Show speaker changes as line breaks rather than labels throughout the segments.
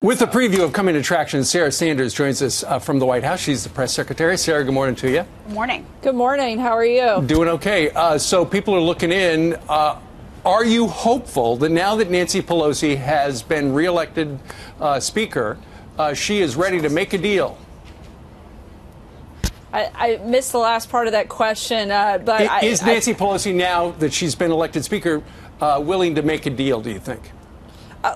With a preview of coming attractions, Sarah Sanders joins us from the White House. She's the press secretary. Sarah, good morning to you.
Good morning.
Good morning. How are you?
Doing okay. So people are looking in. Are you hopeful that now that Nancy Pelosi has been reelected Speaker, she is ready to make a deal?
I missed the last part of that question. But
is Nancy Pelosi, now that she's been elected Speaker, willing to make a deal, do you think?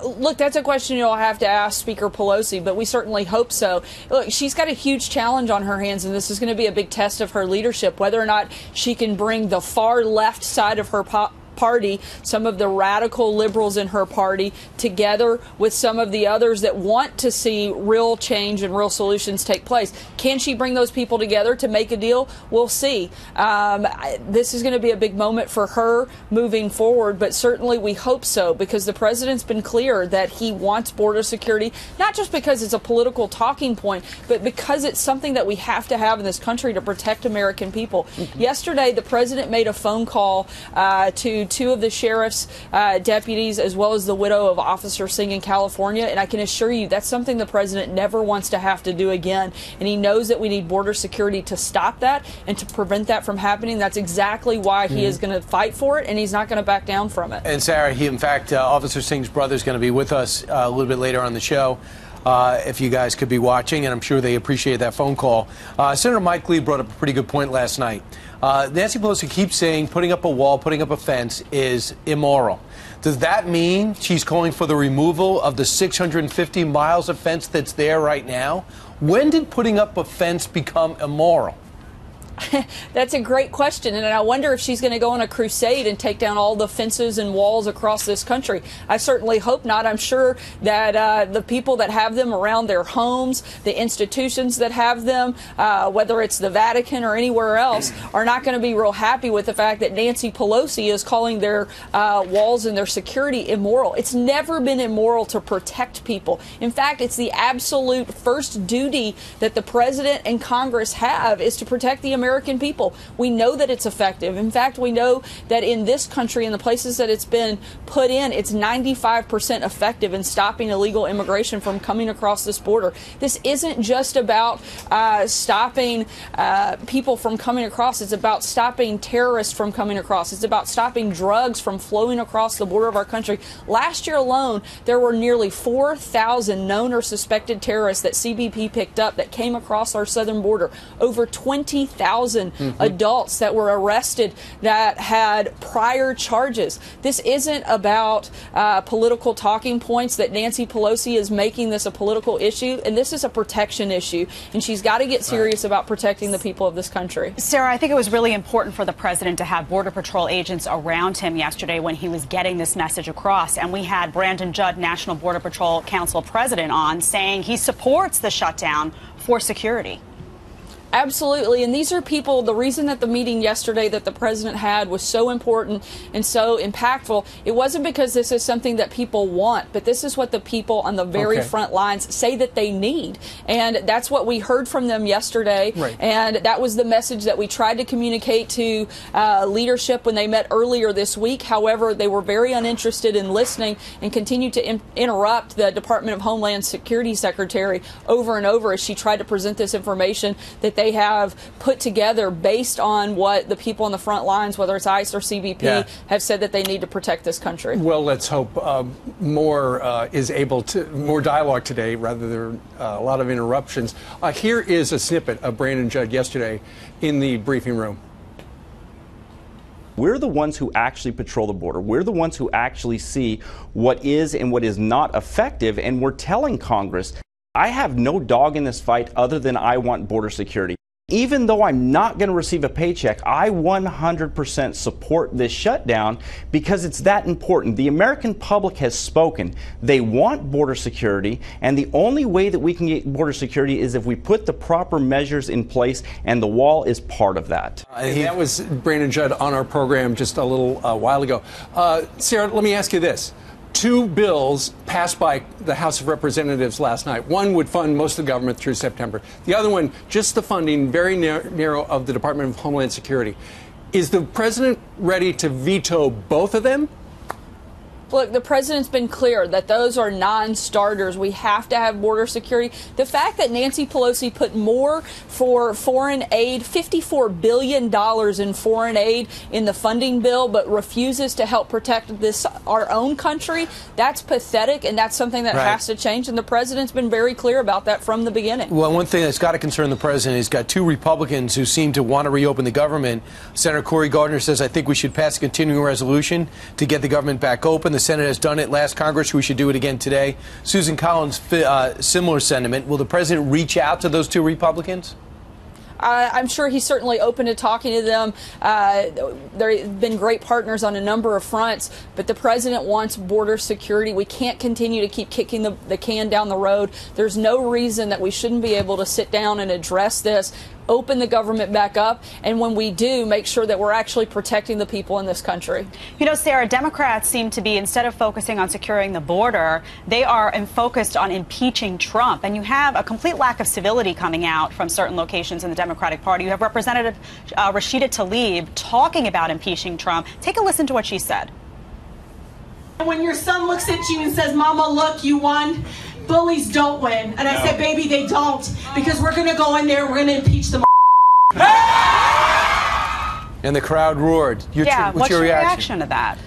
Look, that's a question you'll have to ask Speaker Pelosi, but we certainly hope so. Look, she's got a huge challenge on her hands, and this is going to be a big test of her leadership, whether or not she can bring the far left side of her party, some of the radical liberals in her party, together with some of the others that want to see real change and real solutions take place. Can she bring those people together to make a deal? We'll see. This is going to be a big moment for her moving forward, but certainly we hope so, because the president's been clear that he wants border security, not just because it's a political talking point, but because it's something that we have to have in this country to protect American people. Yesterday, the president made a phone call to two of the sheriff's deputies, as well as the widow of Officer Singh in California, and I can assure you that's something the president never wants to have to do again, and he knows that we need border security to stop that and to prevent that from happening. That's exactly why he is going to fight for it, and he's not going to back down from it.
And Sarah, in fact, Officer Singh's brother is going to be with us a little bit later on the show. If you guys could be watching, and I'm sure they appreciate that phone call. Senator Mike Lee brought up a pretty good point last night. Nancy Pelosi keeps saying putting up a wall, putting up a fence is immoral. Does that mean she's calling for the removal of the 650 miles of fence that's there right now? When did putting up a fence become immoral?
That's a great question, and I wonder if she's going to go on a crusade and take down all the fences and walls across this country. I certainly hope not. I'm sure that the people that have them around their homes, the institutions that have them, whether it's the Vatican or anywhere else, are not going to be real happy with the fact that Nancy Pelosi is calling their walls and their security immoral. It's never been immoral to protect people. In fact, it's the absolute first duty that the president and Congress have, is to protect the American people. We know that it's effective. In fact, we know that in this country, in the places that it's been put in, it's 95% effective in stopping illegal immigration from coming across this border. This isn't just about stopping people from coming across. It's about stopping terrorists from coming across. It's about stopping drugs from flowing across the border of our country. Last year alone, there were nearly 4,000 known or suspected terrorists that CBP picked up that came across our southern border. Over 20,000 adults that were arrested that had prior charges. This isn't about political talking points that Nancy Pelosi is making this a political issue, and this is a protection issue, and she's got to get serious about protecting the people of this country.
Sarah, I think it was really important for the president to have Border Patrol agents around him yesterday when he was getting this message across, and we had Brandon Judd, National Border Patrol Council president, on saying he supports the shutdown for security.
Absolutely. And these are people, the reason that the meeting yesterday that the president had was so important and so impactful, it wasn't because this is something that people want, but this is what the people on the very front lines say that they need. And that's what we heard from them yesterday. Right. And that was the message that we tried to communicate to leadership when they met earlier this week. However, they were very uninterested in listening and continued to interrupt the Department of Homeland Security Secretary over and over as she tried to present this information that they have put together based on what the people on the front lines, whether it's ICE or CBP, have said that they need to protect this country.
Well, let's hope more dialogue today rather than a lot of interruptions. Here is a snippet of Brandon Judd yesterday in the briefing room.
We're the ones who actually patrol the border. We're the ones who actually see what is and what is not effective, and we're telling Congress, I have no dog in this fight other than I want border security. Even though I'm not going to receive a paycheck, I 100% support this shutdown because it's that important. The American public has spoken. They want border security, and the only way that we can get border security is if we put the proper measures in place, and the wall is part of that.
That was Brandon Judd on our program just a little while ago. Sarah, let me ask you this. Two bills passed by the House of Representatives last night. One would fund most of the government through September. The other one, just the funding, very narrow, of the Department of Homeland Security. Is the president ready to veto both of them?
Look, the president's been clear that those are non-starters. We have to have border security. The fact that Nancy Pelosi put more for foreign aid, $54 billion in foreign aid in the funding bill, but refuses to help protect our own country, that's pathetic, and that's something that has to change. And the president's been very clear about that from the beginning.
Well, one thing that's got to concern the president is got two Republicans who seem to want to reopen the government. Senator Cory Gardner says, I think we should pass a continuing resolution to get the government back open. The Senate has done it last Congress. We should do it again today. Susan Collins, similar sentiment. Will the president reach out to those two Republicans?
I'm sure he's certainly open to talking to them. They've been great partners on a number of fronts, but the president wants border security. We can't continue to keep kicking the can down the road. There's no reason that we shouldn't be able to sit down and address this, open the government back up, and when we do, make sure that we're actually protecting the people in this country.
You know, Sarah, Democrats seem to be, instead of focusing on securing the border, they are focused on impeaching Trump. And you have a complete lack of civility coming out from certain locations in the Democratic Party. You have Representative Rashida Tlaib talking about impeaching Trump. Take a listen to what she said.
When your son looks at you and says, Mama, look, you won, bullies don't win. And I said, baby, they don't, because we're going to go in there, we're going to impeach them.
And the crowd roared.
What's your reaction to that?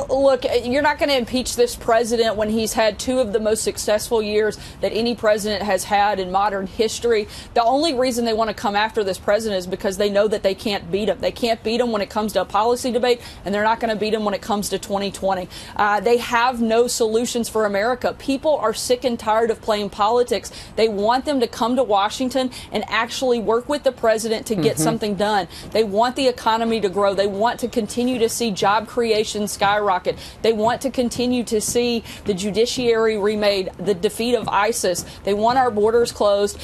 Look, you're not going to impeach this president when he's had two of the most successful years that any president has had in modern history. The only reason they want to come after this president is because they know that they can't beat him. They can't beat him when it comes to a policy debate, and they're not going to beat him when it comes to 2020. They have no solutions for America. People are sick and tired of playing politics. They want them to come to Washington and actually work with the president to get something done. They want the economy to grow. They want to continue to see job creation skyrocket. They want to continue to see the judiciary remade, the defeat of ISIS. They want our borders closed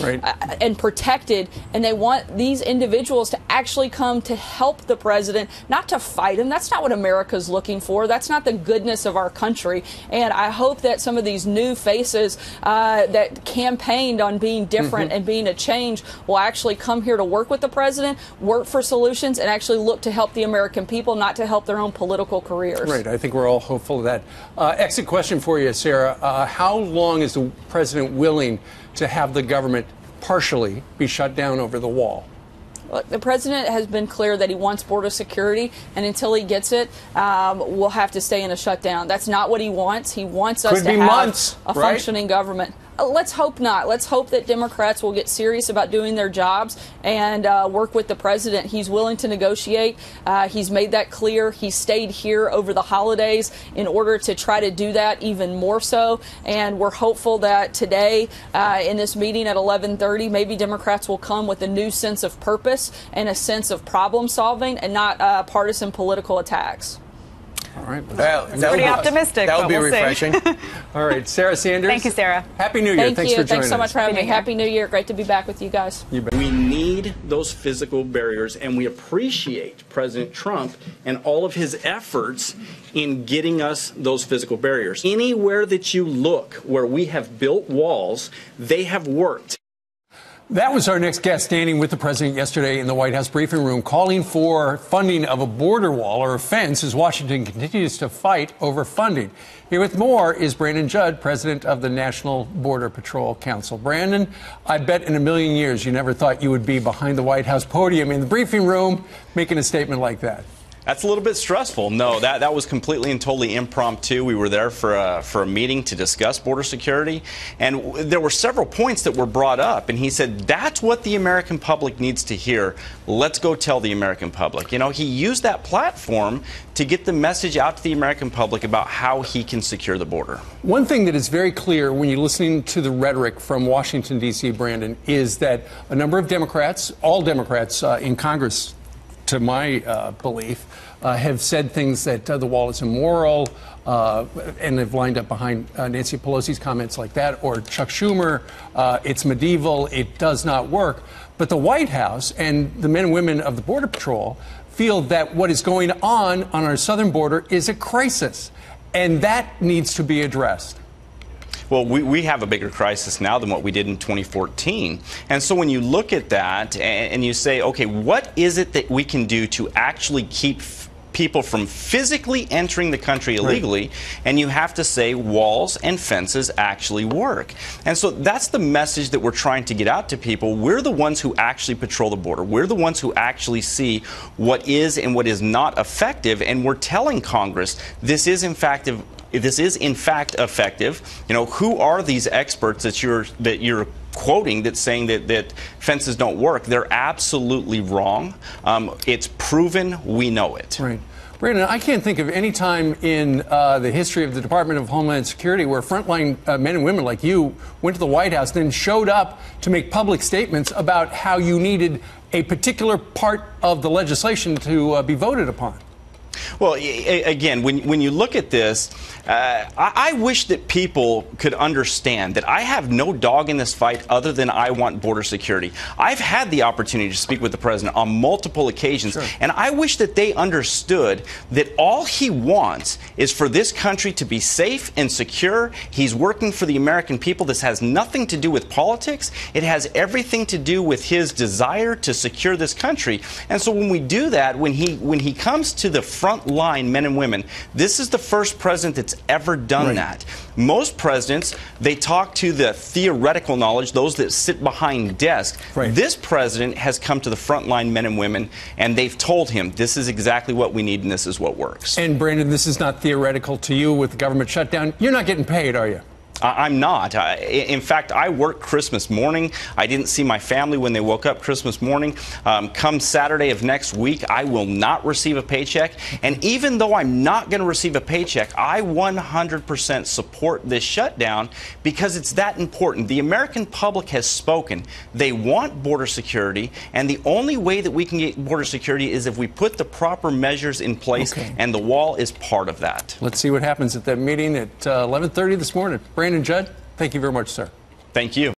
and protected, and they want these individuals to actually come to help the president, not to fight him. That's not what America's looking for. That's not the goodness of our country. And I hope that some of these new faces that campaigned on being different and being a change will actually come here to work with the president, work for solutions, and actually look to help the American people, not to help their own political careers.
Right. I think we're all hopeful of that. Exit question for you, Sarah. How long is the president willing to have the government partially be shut down over the wall?
Look, the president has been clear that he wants border security, and until he gets it, we'll have to stay in a shutdown. That's not what he wants. He wants us to have a functioning government. Let's hope not. Let's hope that Democrats will get serious about doing their jobs and work with the president. He's willing to negotiate. He's made that clear. He stayed here over the holidays in order to try to do that even more so. And we're hopeful that today in this meeting at 11:30, maybe Democrats will come with a new sense of purpose and a sense of problem solving and not partisan political attacks.
All right.
It's pretty optimistic.
That would be refreshing.
All right. Sarah Sanders.
Thank you, Sarah.
Happy New Year.
Thanks for joining
us.
Thanks so much for having me. Happy New Year. Great to be back with you guys.
We need those physical barriers, and we appreciate President Trump and all of his efforts in getting us those physical barriers. Anywhere that you look where we have built walls, they have worked.
That was our next guest standing with the president yesterday in the White House briefing room, calling for funding of a border wall or a fence as Washington continues to fight over funding. Here with more is Brandon Judd, president of the National Border Patrol Council. Brandon, I bet in a million years you never thought you would be behind the White House podium in the briefing room making a statement like that.
That's a little bit stressful. No, that was completely and totally impromptu. We were there for a meeting to discuss border security, and there were several points that were brought up, and he said, that's what the American public needs to hear. Let's go tell the American public. You know, he used that platform to get the message out to the American public about how he can secure the border.
One thing that is very clear when you're listening to the rhetoric from Washington, D.C., Brandon, is that a number of Democrats, all Democrats in Congress, to my belief, have said things that the wall is immoral and have lined up behind Nancy Pelosi's comments like that, or Chuck Schumer, it's medieval, it does not work. But the White House and the men and women of the Border Patrol feel that what is going on our southern border is a crisis, and that needs to be addressed.
Well, we have a bigger crisis now than what we did in 2014. And so when you look at that and you say, okay, what is it that we can do to actually keep people from physically entering the country illegally, and you have to say walls and fences actually work. And so that's the message that we're trying to get out to people. We're the ones who actually patrol the border. We're the ones who actually see what is and what is not effective, and we're telling Congress this is in fact effective. You know, who are these experts that you're quoting that's saying that fences don't work? They're absolutely wrong. It's proven. We know it.
Right. Brandon, I can't think of any time in the history of the Department of Homeland Security where frontline men and women like you went to the White House, then showed up to make public statements about how you needed a particular part of the legislation to be voted upon.
Well, again, when you look at this, I wish that people could understand that I have no dog in this fight other than I want border security. I've had the opportunity to speak with the president on multiple occasions, and I wish that they understood that all he wants is for this country to be safe and secure. He's working for the American people. This has nothing to do with politics. It has everything to do with his desire to secure this country. And so when we do that, when he comes to the front line men and women, this is the first president that's ever done that. Most presidents, they talk to the theoretical knowledge, those that sit behind desks. This president has come to the front line men and women, and they've told him this is exactly what we need and this is what works.
And Brandon, this is not theoretical to you with the government shutdown. You're not getting paid, are you?
I'm not. In fact, I work Christmas morning. I didn't see my family when they woke up Christmas morning. Come Saturday of next week, I will not receive a paycheck. And even though I'm not going to receive a paycheck, I 100% support this shutdown because it's that important. The American public has spoken. They want border security, and the only way that we can get border security is if we put the proper measures in place, and the wall is part of that.
Let's see what happens at that meeting at 11:30 this morning. Brandon Judd, thank you very much, sir.
Thank you.